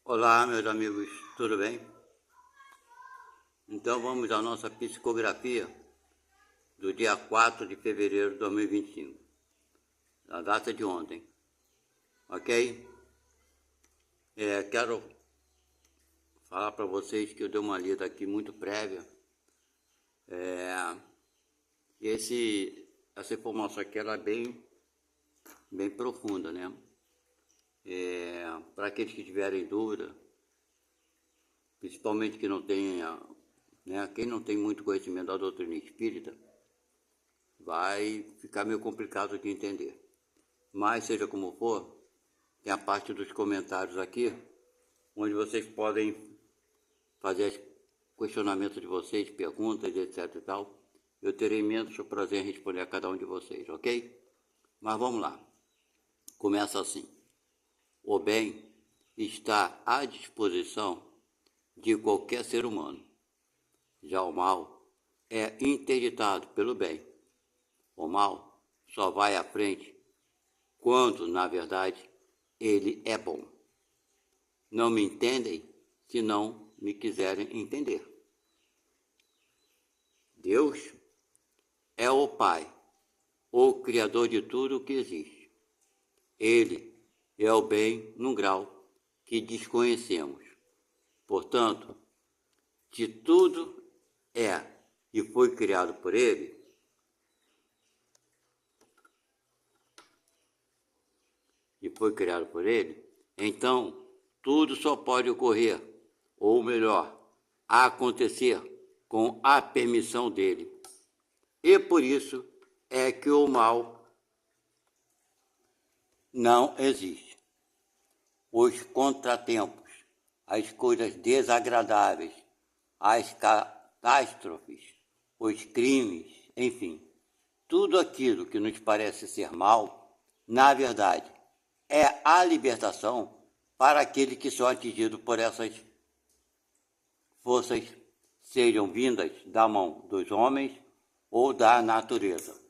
Olá, meus amigos, tudo bem? Então vamos à nossa psicografia do dia 4 de fevereiro de 2025, a data de ontem, ok? Quero falar para vocês que eu dei uma lida aqui muito prévia, e essa informação aqui ela é bem profunda, né? Para aqueles que tiverem dúvida, principalmente que não tenha, né, quem não tem muito conhecimento da doutrina espírita, vai ficar meio complicado de entender. Mas, seja como for, tem a parte dos comentários aqui, onde vocês podem fazer questionamentos de vocês, perguntas, etc e tal. Eu terei imenso prazer em responder a cada um de vocês, ok? Mas vamos lá. Começa assim. O bem está à disposição de qualquer ser humano. Já o mal é interditado pelo bem. O mal só vai à frente quando, na verdade, ele é bom. Não me entendem se não me quiserem entender. Deus é o Pai, o Criador de tudo o que existe. Ele é o bem num grau que desconhecemos. Portanto, se tudo é e foi criado por Ele, então tudo só pode ocorrer, ou melhor, acontecer com a permissão dele. E por isso é que o mal não existe. Os contratempos, as coisas desagradáveis, as catástrofes, os crimes, enfim, tudo aquilo que nos parece ser mal, na verdade, é a libertação para aqueles que são atingidos por essas forças, sejam vindas da mão dos homens ou da natureza.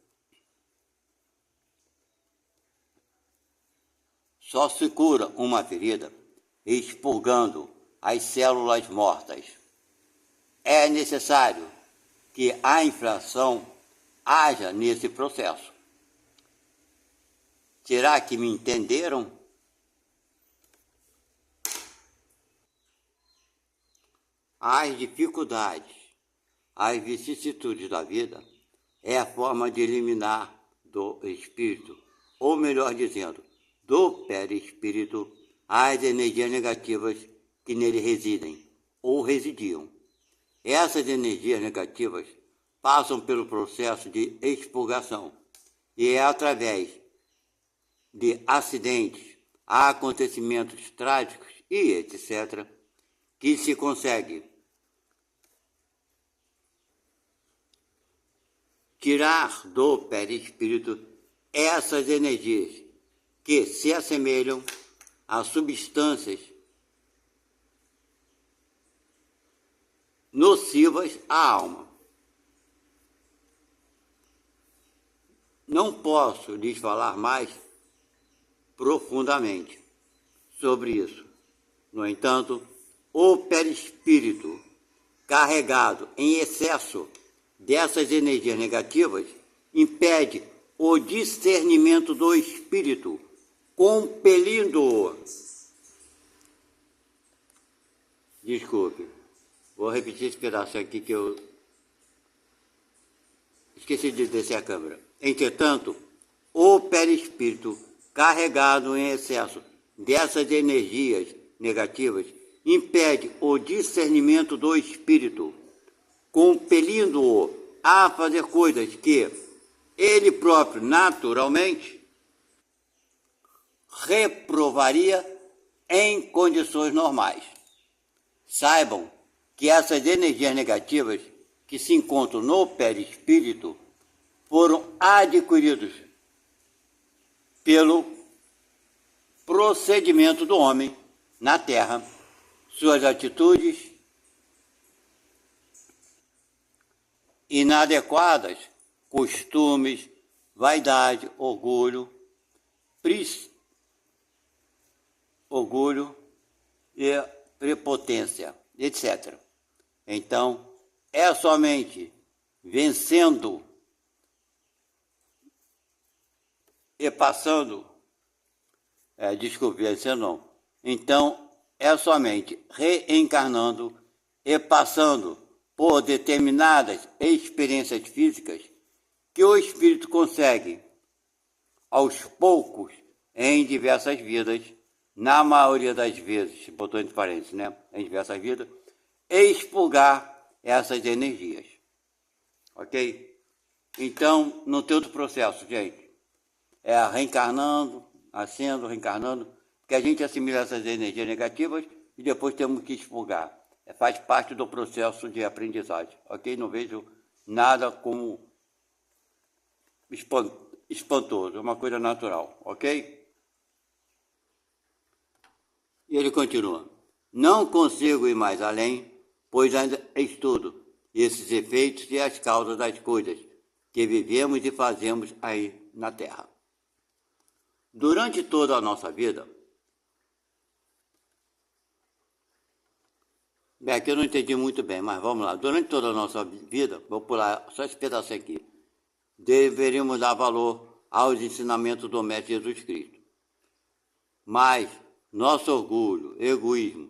Só se cura uma ferida expurgando as células mortas. É necessário que a inflação haja nesse processo. Será que me entenderam? As dificuldades, as vicissitudes da vida é a forma de eliminar do espírito, ou melhor dizendo, do perispírito, as energias negativas que nele residem ou residiam. Essas energias negativas passam pelo processo de expurgação e é através de acidentes, acontecimentos trágicos e etc., que se consegue tirar do perispírito essas energias que se assemelham a substâncias nocivas à alma. Não posso lhes falar mais profundamente sobre isso. No entanto, o perispírito carregado em excesso dessas energias negativas impede o discernimento do espírito, compelindo-o. Desculpe, vou repetir esse pedaço aqui que eu esqueci de descer a câmera. Entretanto, o perispírito carregado em excesso dessas energias negativas impede o discernimento do espírito, compelindo-o a fazer coisas que ele próprio, naturalmente, reprovaria em condições normais. Saibam que essas energias negativas que se encontram no perispírito foram adquiridos pelo procedimento do homem na Terra, suas atitudes inadequadas, costumes, vaidade, orgulho prepotência, etc. Então, é somente vencendo e passando, vencendo não. Então, é somente reencarnando e passando por determinadas experiências físicas que o espírito consegue, aos poucos, em diversas vidas, na maioria das vezes, botou entre parênteses, né? Em diversas vidas, expurgar essas energias. Ok? Então, não tem outro processo, gente. É reencarnando, nascendo, reencarnando, porque a gente assimila essas energias negativas e depois temos que expurgar. Faz parte do processo de aprendizagem, ok? Não vejo nada como espantoso, é uma coisa natural, ok? E ele continua: não consigo ir mais além, pois ainda estudo esses efeitos e as causas das coisas que vivemos e fazemos aí na Terra. Durante toda a nossa vida, bem, aqui eu não entendi muito bem, mas vamos lá. Durante toda a nossa vida, vou pular só esse pedacinho aqui, deveríamos dar valor aos ensinamentos do Mestre Jesus Cristo. Mas nosso orgulho, egoísmo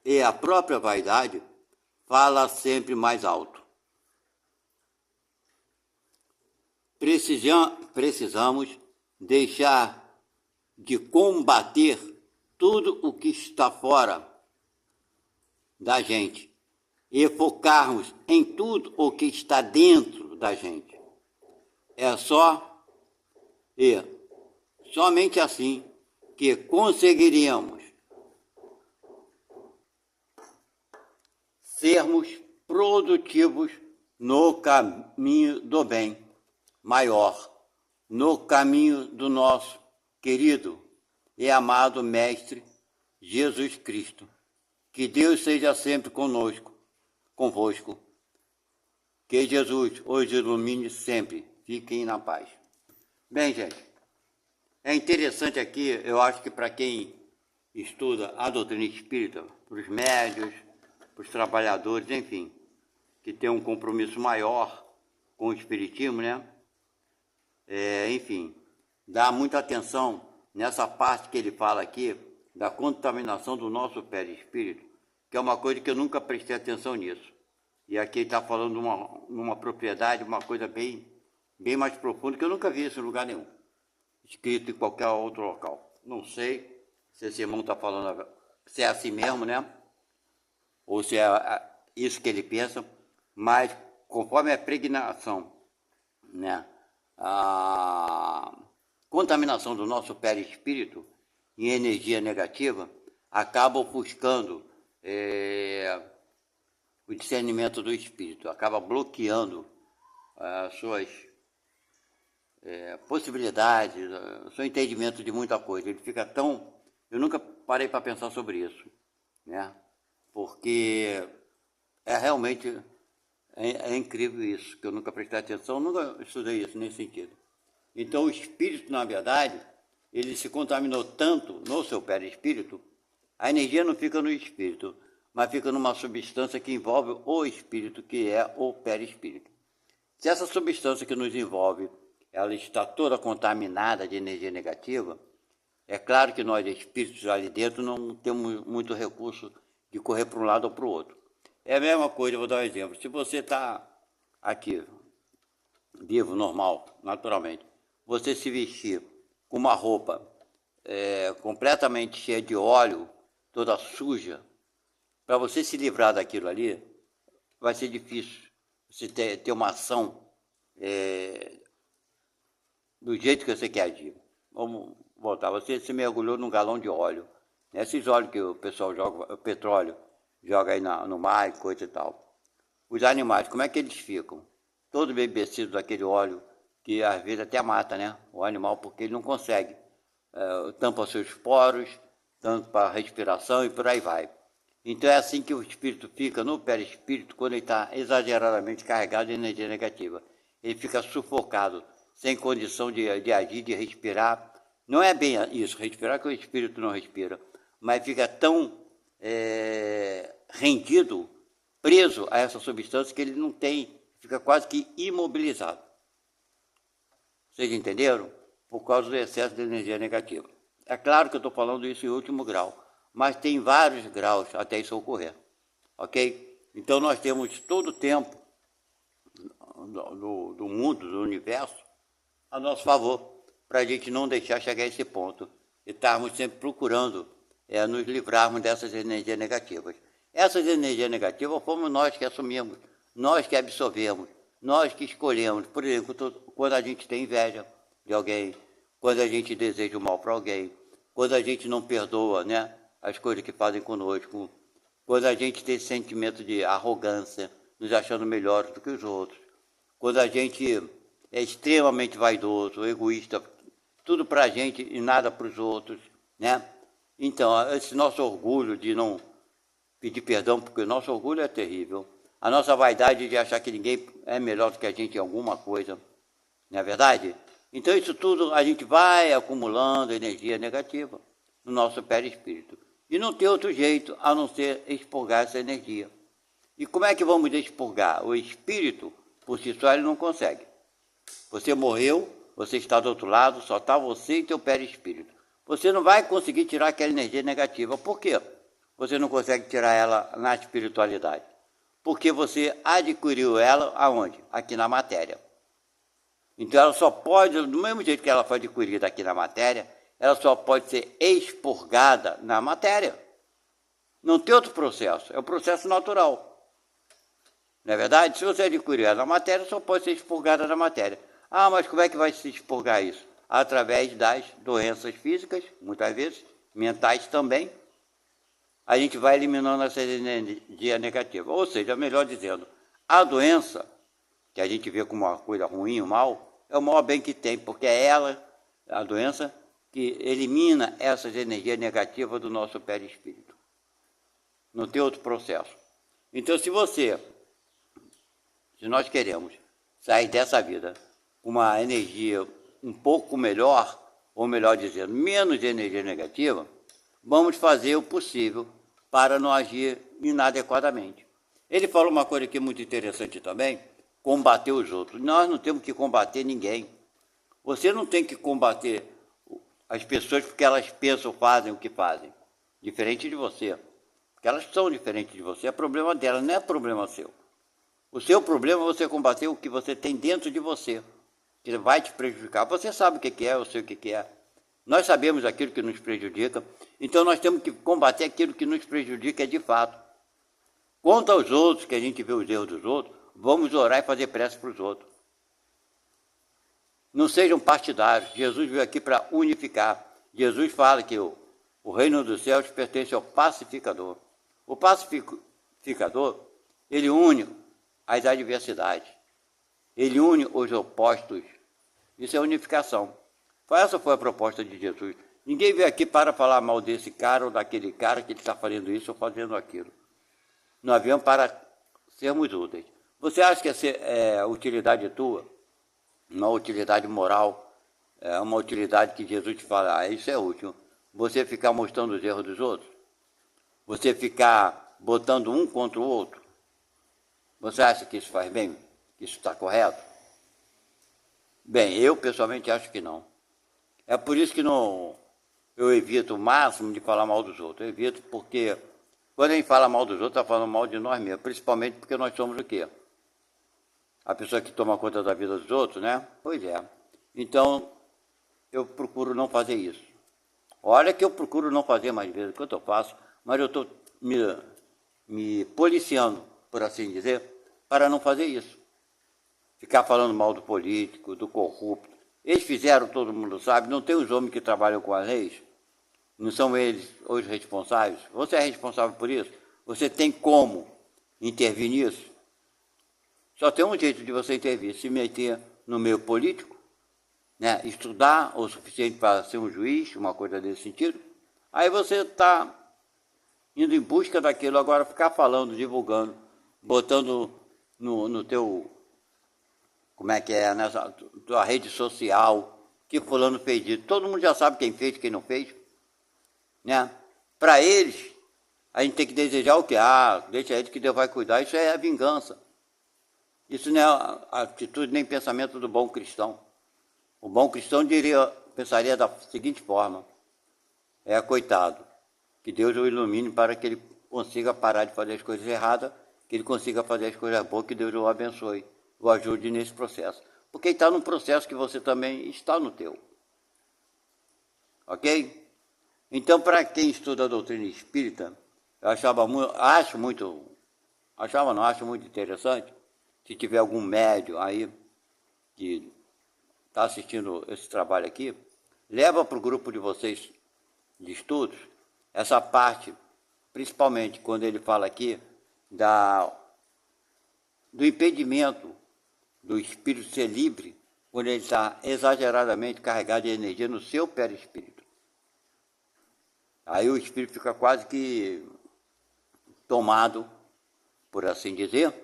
e a própria vaidade fala sempre mais alto. Precisamos deixar de combater tudo o que está fora da gente e focarmos em tudo o que está dentro da gente. É somente assim que conseguiríamos sermos produtivos no caminho do bem maior, no caminho do nosso querido e amado Mestre Jesus Cristo. Que Deus seja sempre convosco. Que Jesus os ilumine sempre. Fiquem na paz. Bem, gente, é interessante aqui, eu acho que para quem estuda a doutrina espírita, para os médios, para os trabalhadores, enfim, que tem um compromisso maior com o espiritismo, né? Enfim, dá muita atenção nessa parte que ele fala aqui, da contaminação do nosso perispírito, que é uma coisa que eu nunca prestei atenção nisso. E aqui ele está falando numa propriedade, uma coisa bem mais profunda, que eu nunca vi isso em lugar nenhum, escrito em qualquer outro local. Não sei se esse irmão está falando, se é assim mesmo, né? Ou se é isso que ele pensa, mas conforme a pregnação, né? A contaminação do nosso perispírito em energia negativa acaba ofuscando o discernimento do espírito, acaba bloqueando as suas possibilidades, o seu entendimento de muita coisa. Ele fica tão... Eu nunca parei para pensar sobre isso, né? Porque realmente é incrível isso, que eu nunca prestei atenção, nunca estudei isso nesse sentido. Então o espírito, na verdade, ele se contaminou tanto no seu perispírito, a energia não fica no espírito, mas fica numa substância que envolve o espírito, que é o perispírito. Se essa substância que nos envolve, ela está toda contaminada de energia negativa, é claro que nós, espíritos ali dentro, não temos muito recurso de correr para um lado ou para o outro. É a mesma coisa, eu vou dar um exemplo. Se você está aqui, vivo, normal, naturalmente, você se vestir com uma roupa completamente cheia de óleo, toda suja, para você se livrar daquilo ali, vai ser difícil você ter uma ação do jeito que você quer agir. Vamos voltar. Você se mergulhou num galão de óleo. Esses óleos que o pessoal joga, o petróleo, joga aí no mar e coisa e tal. Os animais, como é que eles ficam? Todos embebecidos daquele óleo, que às vezes até mata, né? O animal, porque ele não consegue. Tampa seus poros, tanto para respiração e por aí vai. Então é assim que o espírito fica no perispírito quando ele está exageradamente carregado de energia negativa. Ele fica sufocado, sem condição de agir, de respirar, Não é bem isso, respirar que o espírito não respira, mas fica tão rendido, preso a essa substância que ele não tem, fica quase que imobilizado. Vocês entenderam? Por causa do excesso de energia negativa. É claro que eu estou falando isso em último grau, mas tem vários graus até isso ocorrer, ok? Então nós temos todo o tempo do mundo, do universo, a nosso favor, para a gente não deixar chegar a esse ponto e estarmos sempre procurando nos livrarmos dessas energias negativas. Essas energias negativas fomos nós que assumimos, nós que absorvemos, nós que escolhemos. Por exemplo, quando a gente tem inveja de alguém, quando a gente deseja o mal para alguém, quando a gente não perdoa, né, as coisas que fazem conosco, quando a gente tem esse sentimento de arrogância, nos achando melhores do que os outros, quando a gente é extremamente vaidoso, egoísta, tudo para a gente e nada para os outros, né? Então, esse nosso orgulho de não pedir perdão, porque o nosso orgulho é terrível, a nossa vaidade de achar que ninguém é melhor do que a gente em alguma coisa, não é verdade? Então, isso tudo a gente vai acumulando energia negativa no nosso perispírito. E não tem outro jeito a não ser expurgar essa energia. E como é que vamos expurgar? O espírito, por si só, ele não consegue. Você morreu, você está do outro lado, só está você e teu perispírito. Você não vai conseguir tirar aquela energia negativa. Por quê? Você não consegue tirar ela na espiritualidade. Porque você adquiriu ela aonde? Aqui na matéria. Então ela só pode, do mesmo jeito que ela foi adquirida aqui na matéria, ela só pode ser expurgada na matéria. Não tem outro processo, é o processo natural. Não é verdade? Se você adquirir ela na matéria, só pode ser expurgada na matéria. Ah, mas como é que vai se expurgar isso? Através das doenças físicas, muitas vezes, mentais também. A gente vai eliminando essa energia negativa. Ou seja, melhor dizendo, a doença, que a gente vê como uma coisa ruim, o mal, é o maior bem que tem, porque é ela, a doença, que elimina essas energias negativas do nosso perispírito. Não tem outro processo. Então, se nós queremos sair dessa vida com uma energia um pouco melhor, ou melhor dizendo, menos energia negativa, vamos fazer o possível para não agir inadequadamente. Ele falou uma coisa aqui muito interessante também, combater os outros. Nós não temos que combater ninguém. Você não tem que combater as pessoas porque elas pensam, fazem o que fazem. Diferente de você. Porque elas são diferentes de você. É problema delas, não é problema seu. O seu problema é você combater o que você tem dentro de você, que vai te prejudicar. Você sabe o que é, eu sei o que é. Nós sabemos aquilo que nos prejudica, então nós temos que combater aquilo que nos prejudica de fato. Quanto aos outros, que a gente vê os erros dos outros, vamos orar e fazer prece para os outros. Não sejam partidários. Jesus veio aqui para unificar. Jesus fala que o reino dos céus pertence ao pacificador. O pacificador, ele une as adversidades. Ele une os opostos. Isso é unificação. Essa foi a proposta de Jesus. Ninguém veio aqui para falar mal desse cara ou daquele cara que ele está fazendo isso ou fazendo aquilo. Nós viemos para sermos úteis. Você acha que é utilidade tua? Uma utilidade moral? É uma utilidade que Jesus te fala, isso é útil. Você ficar mostrando os erros dos outros? Você ficar botando um contra o outro? Você acha que isso faz bem? Que isso está correto? Bem, eu pessoalmente acho que não. É por isso que eu evito o máximo de falar mal dos outros. Eu evito porque quando a gente fala mal dos outros, está falando mal de nós mesmos. Principalmente porque nós somos o quê? A pessoa que toma conta da vida dos outros, né? Pois é. Então, eu procuro não fazer isso. Olha que eu procuro não fazer mais vezes que eu faço, mas eu estou me policiando, por assim dizer, para não fazer isso. Ficar falando mal do político, do corrupto. Eles fizeram, todo mundo sabe, não tem os homens que trabalham com as leis? Não são eles os responsáveis? Você é responsável por isso? Você tem como intervir nisso? Só tem um jeito de você intervir, se meter no meio político, né? Estudar o suficiente para ser um juiz, uma coisa desse sentido. Aí você está indo em busca daquilo, agora ficar falando, divulgando, botando no teu, como é que é, nessa tua rede social, que fulano fez isso. Todo mundo já sabe quem fez e quem não fez, né? Para eles, a gente tem que desejar o quê? Ah, deixa ele que Deus vai cuidar. Isso é a vingança. Isso não é a atitude nem pensamento do bom cristão. O bom cristão pensaria da seguinte forma: coitado, que Deus o ilumine para que ele consiga parar de fazer as coisas erradas, que ele consiga fazer as coisas boas, que Deus o abençoe, o ajude nesse processo. Porque ele está num processo que você também está no teu. Ok? Então, para quem estuda a doutrina espírita, eu acho muito interessante, se tiver algum médium aí que está assistindo esse trabalho aqui, leva para o grupo de vocês de estudos essa parte, principalmente quando ele fala aqui do impedimento do espírito ser livre, quando ele está exageradamente carregado de energia no seu perispírito. Aí o espírito fica quase que tomado, por assim dizer,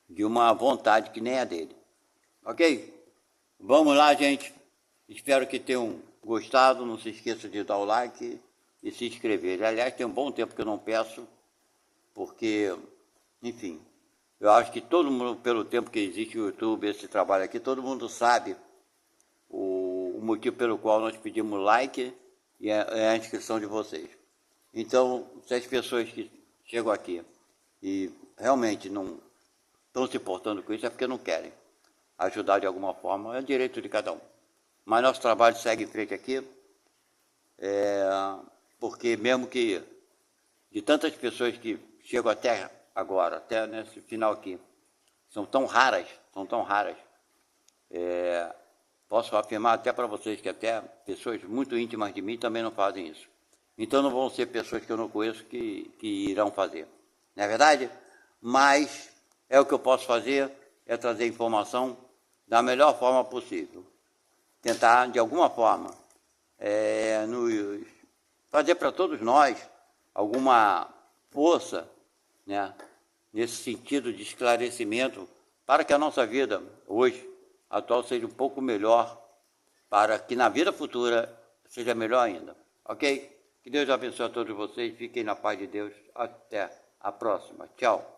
de uma vontade que nem a dele. Ok? Vamos lá, gente. Espero que tenham gostado. Não se esqueça de dar o like e se inscrever. Aliás, tem um bom tempo que eu não peço, porque, enfim, eu acho que todo mundo, pelo tempo que existe o YouTube, esse trabalho aqui, todo mundo sabe o motivo pelo qual nós pedimos like e a inscrição de vocês. Então, se as pessoas que chegam aqui e realmente não estão se importando com isso, é porque não querem ajudar de alguma forma, é direito de cada um. Mas nosso trabalho segue em frente aqui, porque mesmo que de tantas pessoas que chegam até agora, até nesse final aqui, são tão raras, posso afirmar até para vocês que até pessoas muito íntimas de mim também não fazem isso. Então não vão ser pessoas que eu não conheço que irão fazer. Não é verdade? Mas o que eu posso fazer é trazer informação da melhor forma possível. Tentar, de alguma forma, fazer para todos nós alguma força, né, nesse sentido de esclarecimento, para que a nossa vida hoje, atual, seja um pouco melhor, para que na vida futura seja melhor ainda. Ok? Que Deus abençoe a todos vocês. Fiquem na paz de Deus. Até a próxima. Tchau.